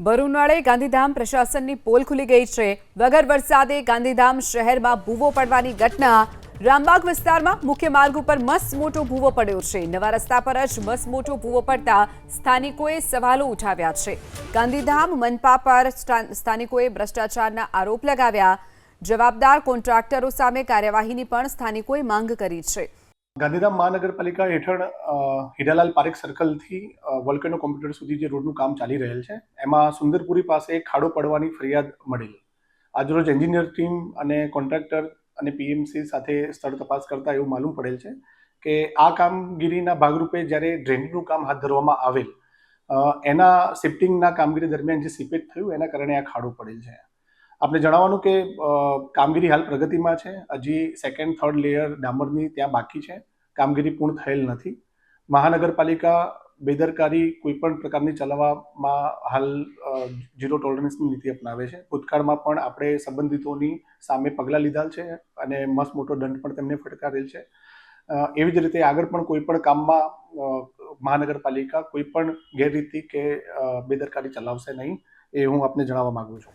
બરુનાળે Gandhidham પ્રશાસનની pole ખુલી ગઈ છે। વગર વરસાદે ગાંધીધામ શહેરમાં ભૂવો પડવાની ઘટના। રામબાગ વિસ્તારમાં મુખ્ય માર્ગ ઉપર મસ્ત મોટો ભૂવો પડ્યો છે। નવા રસ્તા પર જ મસ્ત મોટો ભૂવો પડતા સ્થાનિકોએ સવાલો ઉઠાવ્યા છે। ગાંધીધામ મનપા પર સ્થાનિકોએ ભ્રષ્ટાચારના આરોપ લગાવ્યા। જવાબદાર કોન્ટ્રાક્ટરો સામે કાર્યવાહીની પણ સ્થાનિકોએ માંગ કરી છે। ગાંધીધામ મહાનગરપાલિકા હેઠળ હીરાલાલ પારેખ સર્કલથી વોલ્કેનો કોમ્પ્યુટર સુધી જે રોડનું કામ ચાલી રહેલ છે, એમાં સુંદરપુરી પાસે ખાડો પડવાની ફરિયાદ મળેલ। આજરોજ એન્જિનિયર ટીમ અને કોન્ટ્રાક્ટર અને પીએમસી સાથે સ્થળ તપાસ કરતા એવું માલુમ પડેલ છે કે આ કામગીરીના ભાગરૂપે જ્યારે ડ્રેનેજનું કામ હાથ ધરવામાં આવેલ, એના શિફ્ટિંગના કામગીરી દરમિયાન જે સીપેજ થયું એના કારણે આ ખાડો પડેલ છે। આપણે જણાવવાનું કે કામગીરી હાલ પ્રગતિમાં છે। હજી સેકન્ડ થર્ડ લેયર ડામરની ત્યાં બાકી છે। કામગીરી પૂર્ણ થયેલ નથી। મહાનગરપાલિકા બેદરકારી કોઈપણ પ્રકારની ચલાવવામાં હાલ ઝીરો ટોલરન્સની નીતિ અપનાવે છે। ભૂતકાળમાં પણ આપણે સંબંધિતોની સામે પગલાં લીધા છે અને મસ્ત મોટો દંડ પણ તેમને ફટકારેલ છે। એવી જ રીતે આગળ પણ કોઈ પણ કામમાં મહાનગરપાલિકા કોઈ પણ ગેરરીતિ કે બેદરકારી ચલાવશે નહીં, એ હું આપને જણાવવા માંગુ છું।